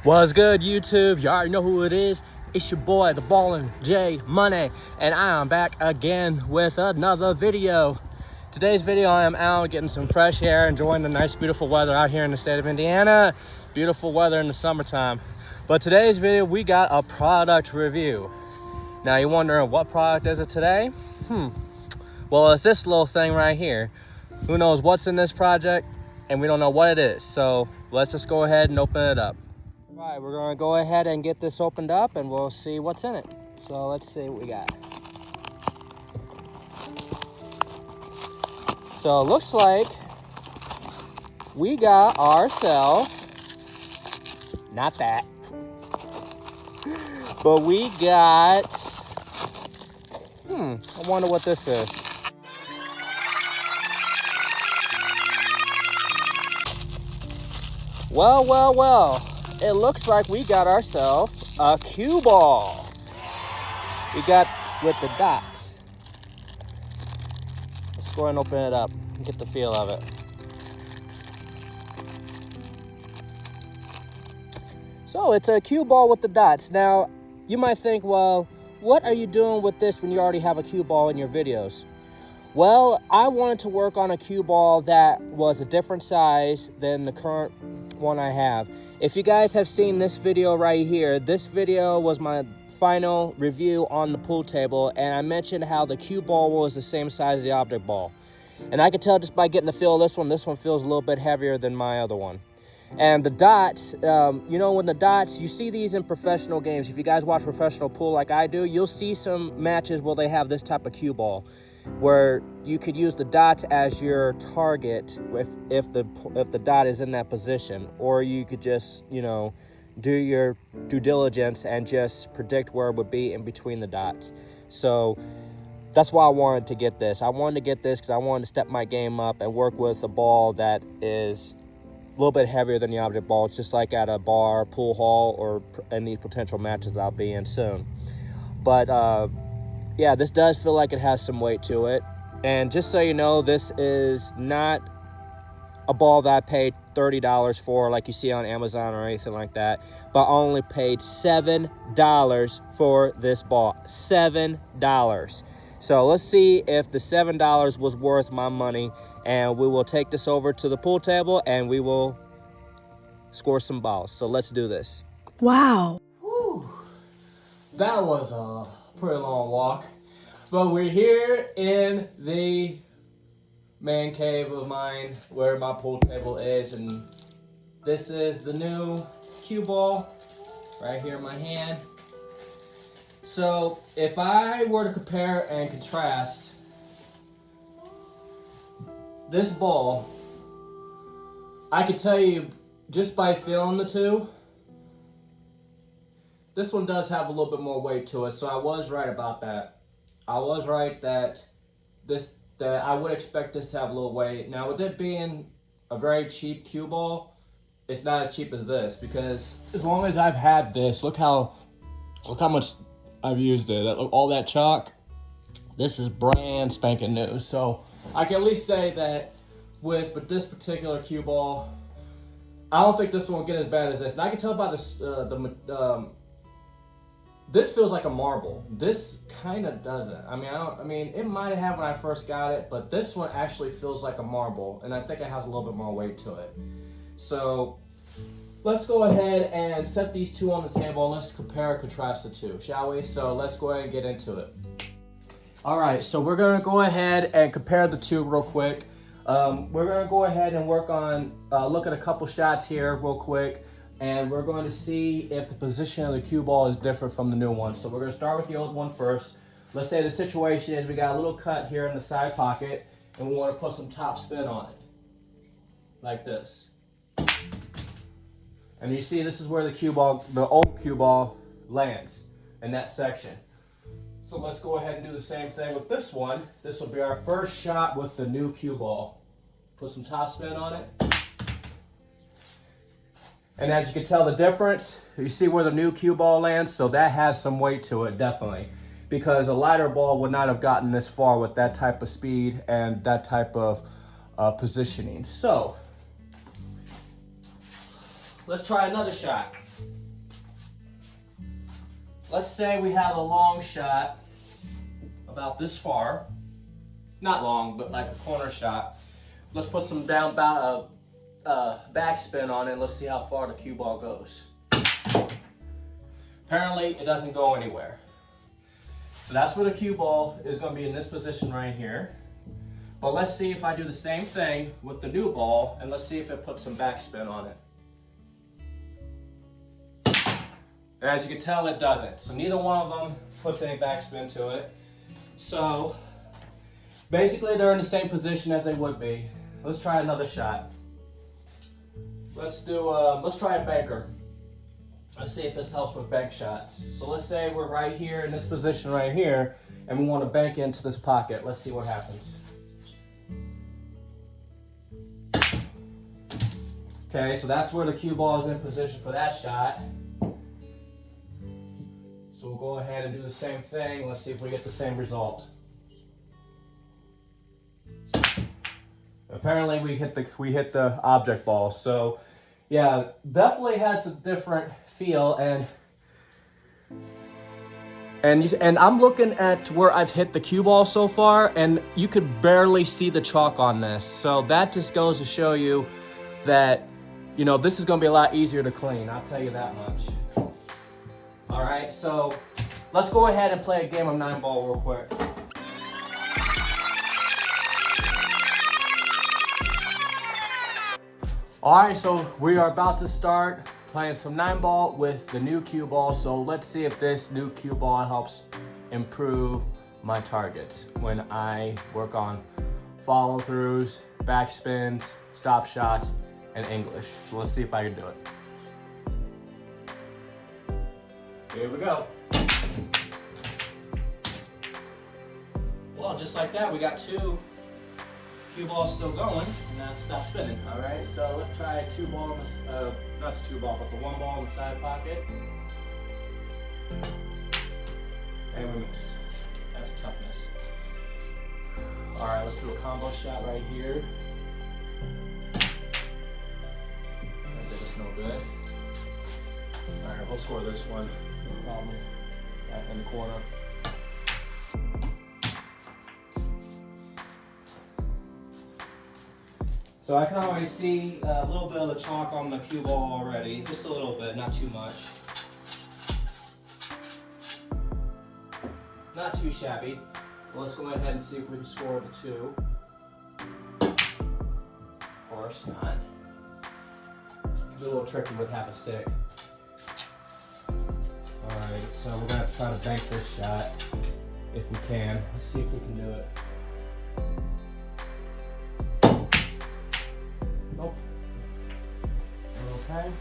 What's good, YouTube? You already know who it is. It's your boy, the Ballin' J Money, and I am back again with another video. Today's video, I am out getting some fresh air, enjoying the nice, beautiful weather out here in the state of Indiana. Beautiful weather in the summertime. But today's video, we got a product review. Now, you're wondering, what product is it today? Well, it's this little thing right here. Who knows what's in this project, and we don't know what it is. So let's just go ahead and open it up. All right, we're gonna go ahead and get this opened up and we'll see what's in it. So let's see what we got. So it looks like we got ourselves, not that, but we got, I wonder what this is. Well. It looks like we got ourselves a cue ball. We got with the dots. Let's go ahead and open it up and get the feel of it. So it's a cue ball with the dots. Now, you might think, well, what are you doing with this when you already have a cue ball in your videos? Well, I wanted to work on a cue ball that was a different size than the current one I have. If you guys have seen this video right here, this video was my final review on the pool table, and I mentioned how the cue ball was the same size as the object ball. And I could tell just by getting the feel of this one feels a little bit heavier than my other one. And the dots, you know, when the dots, you see these in professional games. If you guys watch professional pool like I do, you'll see some matches where they have this type of cue ball, where you could use the dots as your target if the dot is in that position, or you could just, you know, do your due diligence and just predict where it would be in between the dots. So that's why I wanted to get this. I wanted to get this because I wanted to step my game up and work with a ball that is a little bit heavier than the object ball. It's just like at a bar, pool hall, or any potential matches that I'll be in soon. But yeah, this does feel like it has some weight to it. And just so you know, this is not a ball that I paid $30 for like you see on Amazon or anything like that, but I only paid $7 for this ball. $7. So let's see if the $7 was worth my money, and we will take this over to the pool table and we will score some balls. So let's do this. Wow. Whew. That was a pretty long walk, but we're here in the man cave of mine where my pool table is, and this is the new cue ball right here in my hand. So if I were to compare and contrast this ball, I could tell you just by feeling the two, this one does have a little bit more weight to it, so I was right about that. I was right that I would expect this to have a little weight. Now, with it being a very cheap cue ball, it's not as cheap as this, because as long as I've had this, look how much I've used it. All that chalk, this is brand spanking new. So I can at least say that with this particular cue ball, I don't think this one will get as bad as this. And I can tell by this, this feels like a marble. This kind of doesn't. I mean, it might have when I first got it, but this one actually feels like a marble, and I think it has a little bit more weight to it. So let's go ahead and set these two on the table, and let's compare and contrast the two, shall we? So let's go ahead and get into it. All right, so we're gonna go ahead and compare the two real quick. We're gonna go ahead and work on, look at a couple shots here real quick, and we're going to see if the position of the cue ball is different from the new one. So we're gonna start with the old one first. Let's say the situation is we got a little cut here in the side pocket, and we wanna put some top spin on it, like this. And you see, this is where the old cue ball lands, in that section. So let's go ahead and do the same thing with this one. This will be our first shot with the new cue ball. Put some top spin on it. And as you can tell the difference, you see where the new cue ball lands? So that has some weight to it, definitely. Because a lighter ball would not have gotten this far with that type of speed and that type of positioning. So let's try another shot. Let's say we have a long shot about this far. Not long, but like a corner shot. Let's put some backspin on it. Let's see how far the cue ball goes. Apparently, it doesn't go anywhere. So that's where the cue ball is going to be, in this position right here. But let's see if I do the same thing with the new ball, and let's see if it puts some backspin on it. And as you can tell, it doesn't. So neither one of them puts any backspin to it. So basically, they're in the same position as they would be. Let's try another shot. Let's try a banker. Let's see if this helps with bank shots. So let's say we're right here in this position right here, and we want to bank into this pocket. Let's see what happens. Okay, so that's where the cue ball is in position for that shot. So we'll go ahead and do the same thing. Let's see if we get the same result. Apparently we hit the object ball. So yeah, definitely has a different feel, and I'm looking at where I've hit the cue ball so far, and you could barely see the chalk on this. So that just goes to show you that, you know, this is going to be a lot easier to clean. I'll tell you that much. All right, so let's go ahead and play a game of 9-ball real quick. All right, so we are about to start playing some 9-ball with the new cue ball. So let's see if this new cue ball helps improve my targets when I work on follow-throughs, backspins, stop shots, and English. So let's see if I can do it. Here we go. Well, just like that, we got 2 cue balls still going, and now stop spinning. All right, so let's try a 2-ball in this, not the 2-ball, but the 1-ball in the side pocket. And we missed. That's a tough miss. All right, let's do a combo shot right here. That's no good. All right, we'll score this one. No problem. Back in the corner. So I can already see a little bit of the chalk on the cue ball already. Just a little bit, not too much. Not too shabby. Well, let's go ahead and see if we can score the 2. Of course not. Could be a little tricky with half a stick. Alright, so we're going to try to bank this shot if we can. Let's see if we can do it. Nope. Okay.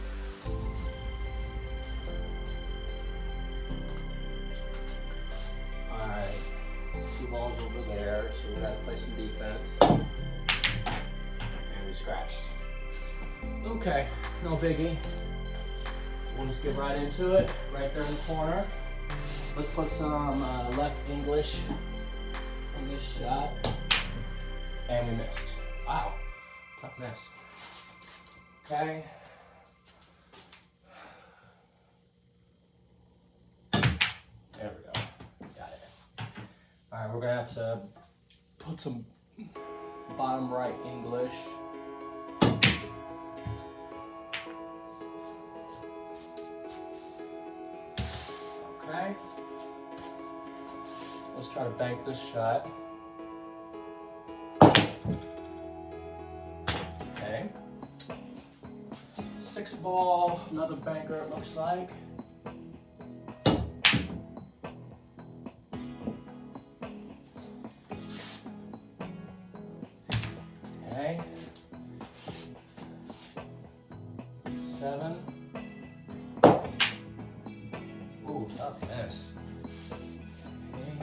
Alright. 2 balls over there, so we gotta play some defense. And we scratched. Okay, no biggie. We'll just get right into it, right there in the corner. Let's put some left English on this shot. And we missed. Wow, tough miss. Okay. There we go. Got it. All right, we're gonna have to put some bottom right English. Okay. Let's try to bank this shot. Okay. 6-ball, another banker it looks like. Okay. 7. Ooh, tough miss. Okay.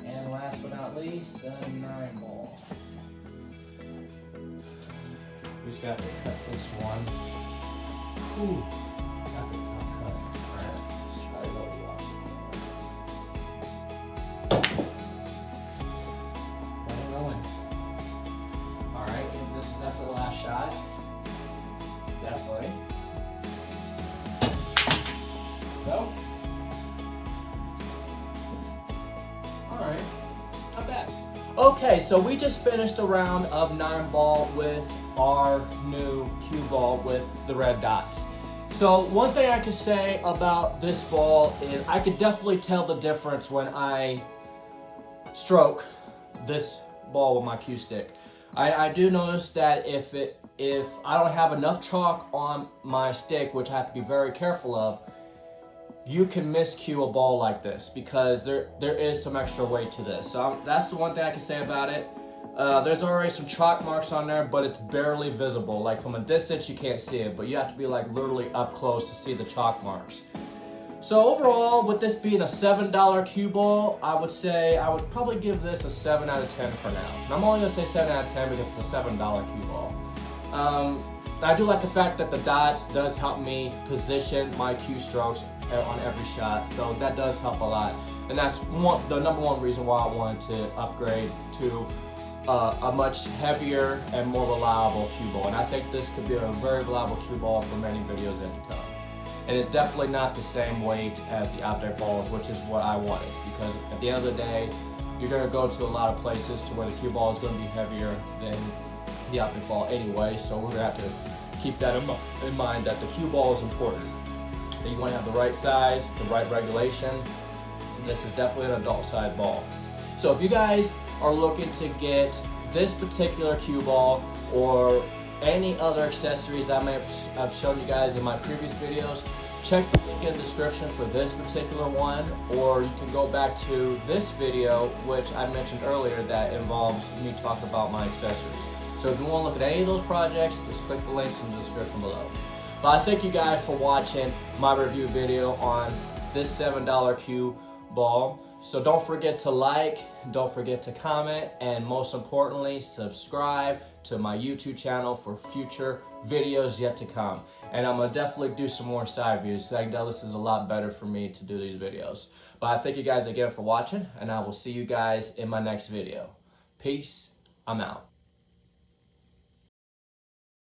And last but not least, the 9-ball. We just got to cut this one. Ooh, that's a tough cut. Alright, let's try to go off. Got it going. Alright, this is definitely the last Definitely. Go. Alright, not bad. Okay, so we just finished a round of 9-ball with our new cue ball with the red dots. So one thing I could say about this ball is I could definitely tell the difference when I stroke this ball with my cue stick. I do notice that if I don't have enough chalk on my stick, which I have to be very careful of, you can miscue a ball like this because there is some extra weight to this. So that's the one thing I can say about it. There's already some chalk marks on there, but it's barely visible. Like from a distance, you can't see it, but you have to be like literally up close to see the chalk marks. So overall, with this being a $7 cue ball, I would say I would probably give this a 7 out of 10 for now. And I'm only gonna say 7 out of 10 because it's a $7 cue ball. I do like the fact that the dots does help me position my cue strokes on every shot, so that does help a lot. And that's the number one reason why I wanted to upgrade to a much heavier and more reliable cue ball. And I think this could be a very reliable cue ball for many videos yet to come. And it's definitely not the same weight as the object balls, which is what I wanted, because at the end of the day, you're going to go to a lot of places to where the cue ball is going to be heavier than the object ball anyway, so we're going to have to keep that in mind, that the cue ball is important. That you want to have the right size, the right regulation, and this is definitely an adult size ball. So if you guys are looking to get this particular cue ball or any other accessories that I may have shown you guys in my previous videos, check the link in the description for this particular one, or you can go back to this video which I mentioned earlier that involves me talking about my accessories. So if you want to look at any of those projects, just click the links in the description below. But I thank you guys for watching my review video on this $7 cue ball. So don't forget to like, don't forget to comment, and most importantly, subscribe to my YouTube channel for future videos yet to come. And I'm gonna definitely do some more side views, so I know this is a lot better for me to do these videos. But I thank you guys again for watching, and I will see you guys in my next video. Peace, I'm out.